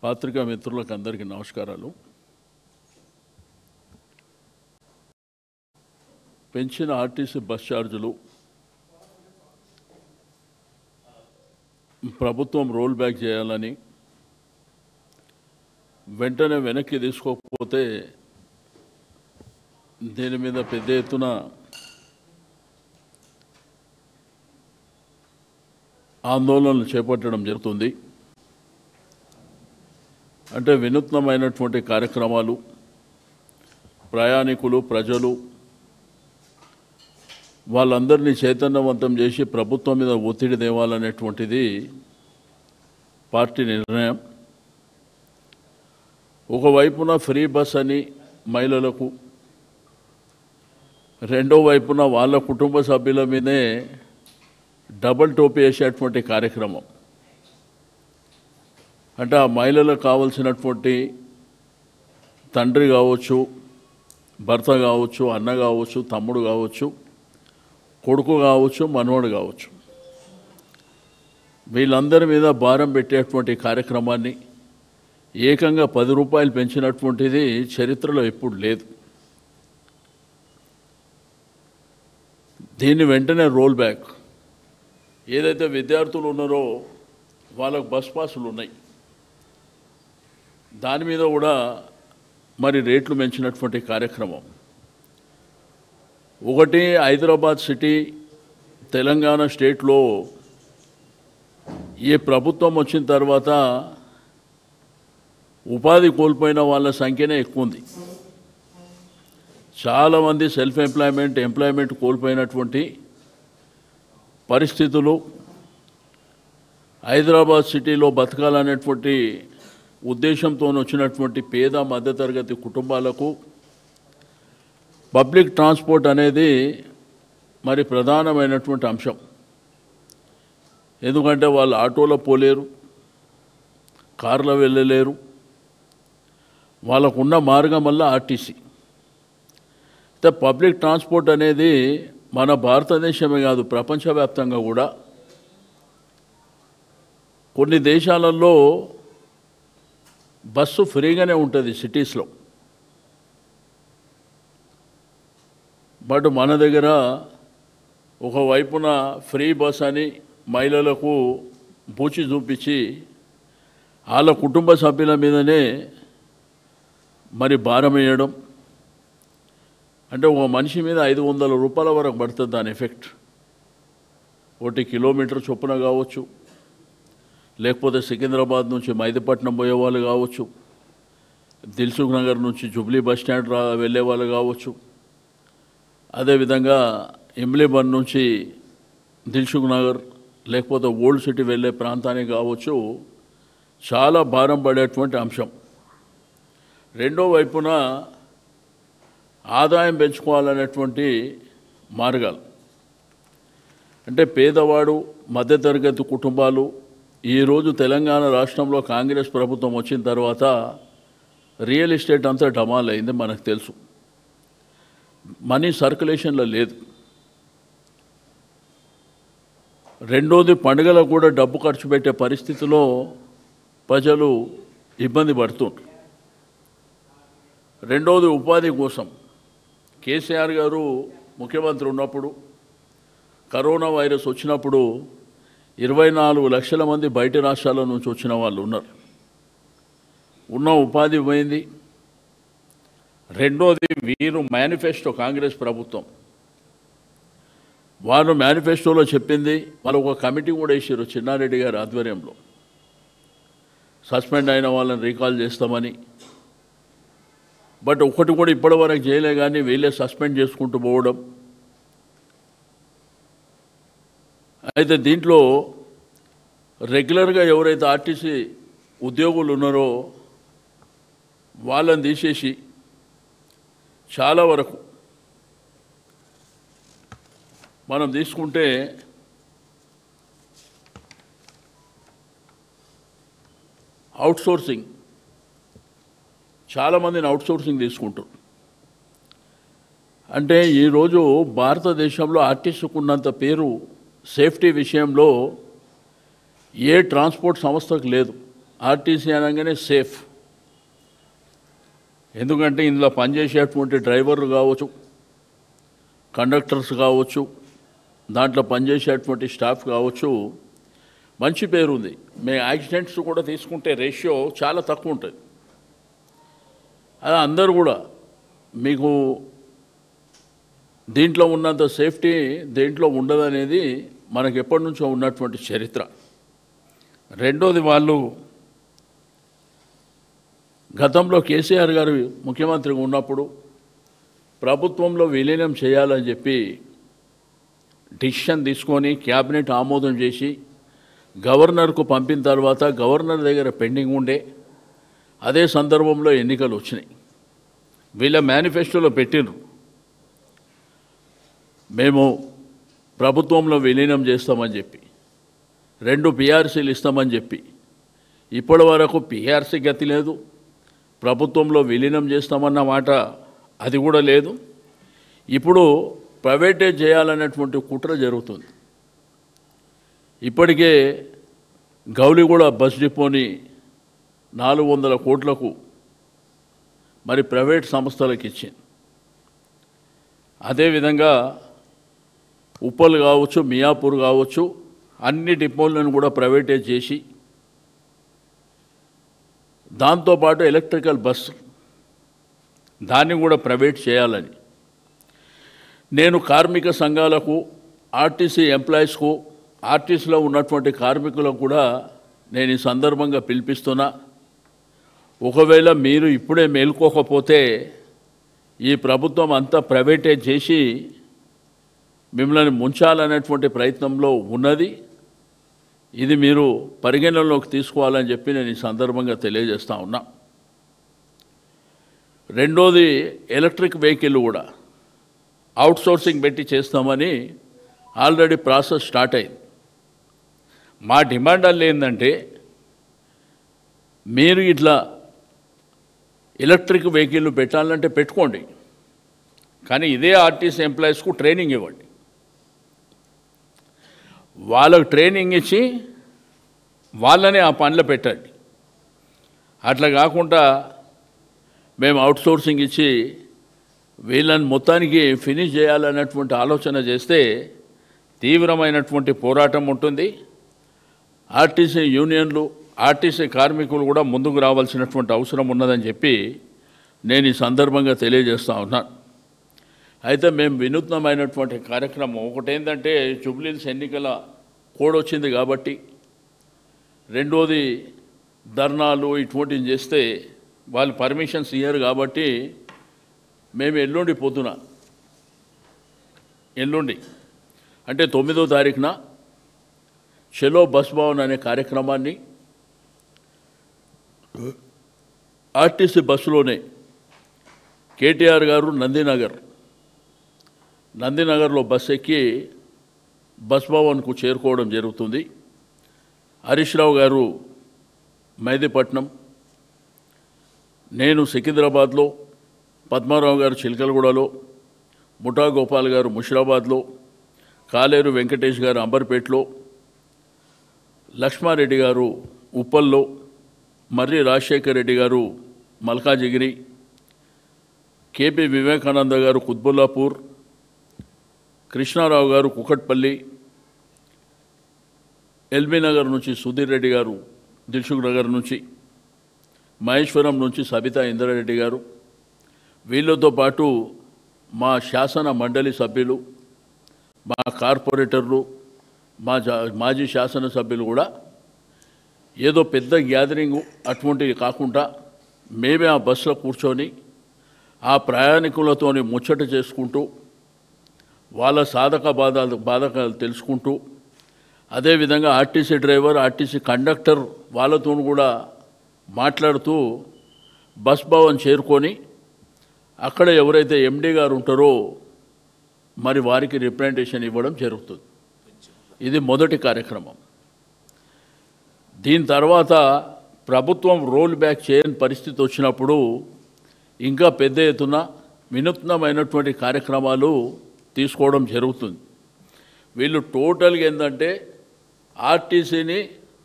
పాత్రికా మిత్రులకు అందరికీ నమస్కారాలు. పెంచిన ఆర్టీసీ బస్ ఛార్జీలు ప్రభుత్వం రోల్ బ్యాక్ చేయాలని, వెంటనే వెనక్కి తీసుకోకపోతే దీని మీద పెద్ద ఎత్తున ఆందోళనలు చేపట్టడం జరుగుతుంది. అంటే వినూత్నమైనటువంటి కార్యక్రమాలు, ప్రయాణికులు, ప్రజలు వాళ్ళందరినీ చైతన్యవంతం చేసి ప్రభుత్వం మీద ఒత్తిడి తేవాలనేటువంటిది పార్టీ నిర్ణయం. ఒకవైపున ఫ్రీ బస్ అని మహిళలకు, రెండో వైపున వాళ్ళ కుటుంబ సభ్యుల మీదే డబుల్ టోపీ వేసేటువంటి కార్యక్రమం. అంటే ఆ మహిళలకు కావాల్సినటువంటి తండ్రి కావచ్చు, భర్త కావచ్చు, అన్న కావచ్చు, తమ్ముడు కావచ్చు, కొడుకు కావచ్చు, మనవడు కావచ్చు, వీళ్ళందరి మీద భారం పెట్టేటువంటి కార్యక్రమాన్ని ఏకంగా 10 రూపాయలు పెంచినటువంటిది చరిత్రలో ఎప్పుడు లేదు. దీన్ని వెంటనే రోల్ బ్యాక్. ఏదైతే విద్యార్థులు ఉన్నారో వాళ్ళకు బస్ పాసులు ఉన్నాయి, దాని మీద కూడా మరి రేట్లు పెంచినటువంటి కార్యక్రమం. ఒకటి, హైదరాబాద్ సిటీ, తెలంగాణ స్టేట్లో ఈ ప్రభుత్వం వచ్చిన తర్వాత ఉపాధి కోల్పోయిన వాళ్ళ సంఖ్యనే ఎక్కువ ఉంది. చాలామంది సెల్ఫ్ ఎంప్లాయ్మెంట్ కోల్పోయినటువంటి పరిస్థితులు, హైదరాబాద్ సిటీలో బతకాలనేటువంటి ఉద్దేశంతో వచ్చినటువంటి పేద మధ్యతరగతి కుటుంబాలకు పబ్లిక్ ట్రాన్స్పోర్ట్ అనేది మరి ప్రధానమైనటువంటి అంశం. ఎందుకంటే వాళ్ళు ఆటోలో పోలేరు, కార్లో వెళ్ళలేరు, వాళ్ళకున్న మార్గం వల్ల ఆర్టీసీ. అయితే పబ్లిక్ ట్రాన్స్పోర్ట్ అనేది మన భారతదేశమే కాదు, ప్రపంచవ్యాప్తంగా కూడా కొన్ని దేశాలలో బస్సు ఫ్రీగానే ఉంటుంది సిటీస్లో. బట్ మన దగ్గర ఒకవైపున ఫ్రీ బస్ అని మహిళలకు బూచి చూపించి వాళ్ళ కుటుంబ సభ్యుల మీదనే మరి భారం వేయడం. అంటే ఒక మనిషి మీద 500 రూపాయల వరకు పడుతుంది దాని ఎఫెక్ట్. 1 కిలోమీటర్ చొప్పున కావచ్చు, లేకపోతే సికింద్రాబాద్ నుంచి మైదపట్నం పోయే వాళ్ళు కావచ్చు, దిల్సుఖ్ నగర్ నుంచి జూబ్లీ బస్ స్టాండ్ వెళ్ళే వాళ్ళు కావచ్చు, అదేవిధంగా ఇమ్లీబన్ నుంచి దిల్సుఖ్ నగర్ లేకపోతే ఓల్డ్ సిటీ వెళ్ళే ప్రాంతానికి కావచ్చు, చాలా భారం పడేటువంటి అంశం. రెండో వైపున ఆదాయం పెంచుకోవాలనేటువంటి మార్గాలు. అంటే పేదవాడు, మధ్యతరగతి కుటుంబాలు ఈరోజు తెలంగాణ రాష్ట్రంలో కాంగ్రెస్ ప్రభుత్వం వచ్చిన తర్వాత రియల్ ఎస్టేట్ అంతా డమాల్ అయింది, మనకు తెలుసు. మనీ సర్క్యులేషన్లో లేదు. రెండోది, పండుగలకు కూడా డబ్బు ఖర్చు పెట్టే పరిస్థితిలో ప్రజలు ఇబ్బంది పడుతుంటారు. రెండోది, ఉపాధి కోసం కేసీఆర్ గారు ముఖ్యమంత్రి ఉన్నప్పుడు కరోనా వైరస్ వచ్చినప్పుడు 24 లక్షల మంది బయట రాష్ట్రాల నుంచి వచ్చిన వాళ్ళు ఉన్నారు. ఉన్న ఉపాధి పోయింది. రెండోది, వీరు మేనిఫెస్టో, కాంగ్రెస్ ప్రభుత్వం వారు మేనిఫెస్టోలో చెప్పింది, వాళ్ళు ఒక కమిటీ కూడా వేసారు చిన్నారెడ్డి గారి ఆధ్వర్యంలో, సస్పెండ్ అయిన వాళ్ళని రీకాల్ చేస్తామని. బట్ ఒకటి కూడా ఇప్పటివరకు చేయలే, కానీ వీళ్ళే సస్పెండ్ చేసుకుంటూ పోవడం. అయితే దీంట్లో రెగ్యులర్గా ఎవరైతే ఆర్టీసీ ఉద్యోగులు ఉన్నారో వాళ్ళని తీసేసి చాలా వరకు మనం తీసుకుంటే అవుట్సోర్సింగ్, చాలామందిని అవుట్సోర్సింగ్ తీసుకుంటారు. అంటే ఈరోజు భారతదేశంలో ఆర్టీసీకి ఉన్నంత పేరు సేఫ్టీ విషయంలో ఏ ట్రాన్స్పోర్ట్ సంస్థకు లేదు. ఆర్టీసీ అనగానే సేఫ్. ఎందుకంటే ఇందులో పనిచేసేటువంటి డ్రైవర్లు కావచ్చు, కండక్టర్స్ కావచ్చు, దాంట్లో పనిచేసేటువంటి స్టాఫ్ కావచ్చు, మంచి పేరు ఉంది. మేము యాక్సిడెంట్స్ కూడా తీసుకుంటే రేషియో చాలా తక్కువ ఉంటుంది. అది అందరూ కూడా మీకు దీంట్లో ఉన్నంత సేఫ్టీ దేంట్లో ఉండదనేది మనకు ఎప్పటి నుంచో ఉన్నటువంటి చరిత్ర. రెండోది, వాళ్ళు గతంలో కేసీఆర్ గారు ముఖ్యమంత్రిగా ఉన్నప్పుడు ప్రభుత్వంలో విలీనం చేయాలని చెప్పి డిసిషన్ తీసుకొని క్యాబినెట్ ఆమోదం చేసి గవర్నర్కు పంపిన తర్వాత గవర్నర్ దగ్గర పెండింగ్ ఉండే అదే సందర్భంలో ఎన్నికలు వచ్చినాయి. వీళ్ళ మేనిఫెస్టోలో పెట్టిండ్రు, మేము ప్రభుత్వంలో విలీనం చేస్తామని చెప్పి, 2 పిఆర్సీలు ఇస్తామని చెప్పి. ఇప్పటి వరకు పిఆర్సీ గతి లేదు, ప్రభుత్వంలో విలీనం చేస్తామన్న మాట అది కూడా లేదు. ఇప్పుడు ప్రైవేటైజ్ చేయాలనేటువంటి కుట్ర జరుగుతుంది. ఇప్పటికే గౌలిగూడ బస్ డిపోని 400 కోట్లకు మరి ప్రైవేట్ సంస్థలకు ఇచ్చింది. అదేవిధంగా ఉప్పల్ కావచ్చు, మియాపూర్ కావచ్చు, అన్ని డిపోలను కూడా ప్రైవేటైజ్ చేసి దాంతోపాటు ఎలక్ట్రికల్ బస్ దాన్ని కూడా ప్రైవేట్ చేయాలని నేను కార్మిక సంఘాలకు, ఆర్టీసీ ఎంప్లాయీస్కు, ఆర్టీసీలో ఉన్నటువంటి కార్మికులకు కూడా నేను ఈ సందర్భంగా పిలిపిస్తున్నా. ఒకవేళ మీరు ఇప్పుడే మేల్కోకపోతే ఈ ప్రభుత్వం అంతా ప్రైవేటైజ్ చేసి మిమ్మల్ని ముంచాలనేటువంటి ప్రయత్నంలో ఉన్నది. ఇది మీరు పరిగణనలోకి తీసుకోవాలని చెప్పి నేను ఈ సందర్భంగా తెలియజేస్తా ఉన్నా. రెండోది, ఎలక్ట్రిక్ వెహికల్ కూడా అవుట్సోర్సింగ్ పెట్టి చేస్తామని ఆల్రెడీ ప్రాసెస్ స్టార్ట్ అయింది. మా డిమాండ్ అల్ల ఏంటంటే, మీరు ఇట్లా ఎలక్ట్రిక్ వెహికల్ పెట్టాలంటే పెట్టుకోండి, కానీ ఇదే ఆర్టీసీ ఎంప్లాయీస్కు ట్రైనింగ్ ఇవ్వండి. వాళ్ళకు ట్రైనింగ్ ఇచ్చి వాళ్ళనే ఆ పనిలో పెట్టండి. అట్లా కాకుండా మేము అవుట్సోర్సింగ్ ఇచ్చి వీళ్ళని మొత్తానికి ఫినిష్ చేయాలన్నటువంటి ఆలోచన చేస్తే తీవ్రమైనటువంటి పోరాటం ఉంటుంది. ఆర్టీసీ యూనియన్లు, ఆర్టీసీ కార్మికులు కూడా ముందుకు రావాల్సినటువంటి అవసరం ఉన్నదని చెప్పి నేను ఈ సందర్భంగా తెలియజేస్తూ ఉన్నాను. అయితే మేము వినూత్నమైనటువంటి కార్యక్రమం ఒకటేంటంటే, జూబ్లీహిల్స్ ఎన్నికల కోడ్ వచ్చింది కాబట్టి, రెండోది ధర్నాలు ఇటువంటివి చేస్తే వాళ్ళు పర్మిషన్స్ ఇయ్యరు కాబట్టి మేము ఎల్లుండి పొద్దున, ఎల్లుండి అంటే 9వ తారీఖున చలో బస్ భవన్ అనే కార్యక్రమాన్ని ఆర్టీసీ బస్సులోనే కేటీఆర్ గారు నందినగర్లో బస్ ఎక్కి బస్ భవన్కు చేరుకోవడం జరుగుతుంది. హరీష్ రావు గారు మెహదీపట్నం, నేను సికింద్రాబాద్లో, పద్మారావు గారు చిలకలగూడలో, ముఠా గోపాల్ గారు ముషిరాబాద్లో, కాలేరు వెంకటేష్ గారు అంబర్పేటలో, లక్ష్మారెడ్డి గారు ఉప్పల్లో, మర్రి రాజశేఖర్ రెడ్డి గారు మల్కాజిగిరి, కేపీ వివేకానంద గారు కుత్బుల్లాపూర్, కృష్ణారావు గారు కుకట్పల్లి, ఎల్బీ నగర్ నుంచి సుధీర్ రెడ్డి గారు దిల్సుఖ్ నగర్ నుంచి, మహేశ్వరం నుంచి సబితా ఇంద్రారెడ్డి గారు, వీళ్ళతో పాటు మా శాసన మండలి సభ్యులు, మా కార్పొరేటర్లు, మాజీ శాసనసభ్యులు కూడా ఏదో పెద్ద గ్యాదరింగ్ అటువంటివి కాకుండా మేమే ఆ బస్సులో కూర్చొని ఆ ప్రయాణికులతోని ముచ్చట చేసుకుంటూ వాళ్ళ బాధకాలు తెలుసుకుంటూ, అదేవిధంగా ఆర్టీసీ డ్రైవర్, ఆర్టీసీ కండక్టర్ వాళ్ళతో కూడా మాట్లాడుతూ బస్ భవన్ చేరుకొని అక్కడ ఎవరైతే ఎండీ గారు ఉంటారో మరి వారికి రిప్రజెంటేషన్ ఇవ్వడం జరుగుతుంది. ఇది మొదటి కార్యక్రమం. దీని తర్వాత ప్రభుత్వం రోల్ బ్యాక్ చేయని పరిస్థితి వచ్చినప్పుడు ఇంకా పెద్ద ఎత్తున వినూత్నమైనటువంటి కార్యక్రమాలు తీసుకోవడం జరుగుతుంది. వీళ్ళు టోటల్గా ఏంటంటే ఆర్టీసీని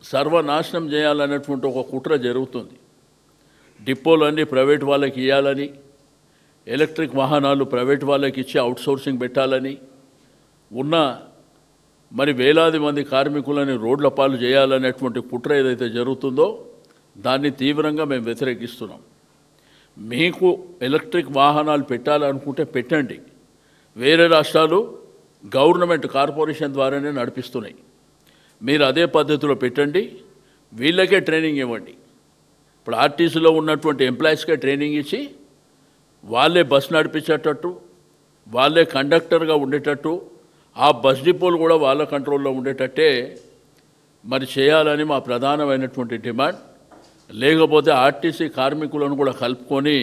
సర్వనాశనం చేయాలనేటువంటి ఒక కుట్ర జరుగుతుంది. డిపోలన్నీ ప్రైవేట్ వాళ్ళకి ఇవ్వాలని, ఎలక్ట్రిక్ వాహనాలు ప్రైవేట్ వాళ్ళకి ఇచ్చి అవుట్సోర్సింగ్ పెట్టాలని, ఉన్న మరి వేలాది మంది కార్మికులని రోడ్ల పాలు చేయాలనేటువంటి కుట్ర ఏదైతే జరుగుతుందో దాన్ని తీవ్రంగా మేము వ్యతిరేకిస్తున్నాం. మీకు ఎలక్ట్రిక్ వాహనాలు పెట్టాలనుకుంటే పెట్టండి. వేరే రాష్ట్రాలు గవర్నమెంట్ కార్పొరేషన్ ద్వారానే నడిపిస్తున్నాయి. మీరు అదే పద్ధతిలో పెట్టండి, వీళ్ళకే ట్రైనింగ్ ఇవ్వండి. ఇప్పుడు ఆర్టీసీలో ఉన్నటువంటి ఎంప్లాయీస్కే ట్రైనింగ్ ఇచ్చి వాళ్ళే బస్ నడిపించేటట్టు, వాళ్ళే కండక్టర్గా ఉండేటట్టు, ఆ బస్ డిపోలు కూడా వాళ్ళ కంట్రోల్లో ఉండేటట్టే మరి చేయాలని మా ప్రధానమైనటువంటి డిమాండ్. లేకపోతే ఆర్టీసీ కార్మికులను కూడా కలుపుకొని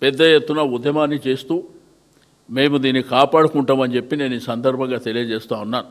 పెద్ద ఎత్తున ఉద్యమాన్ని చేస్తూ మేము దీన్ని కాపాడుకుంటామని చెప్పి నేను ఈ సందర్భంగా తెలియజేస్తూ ఉన్నాను.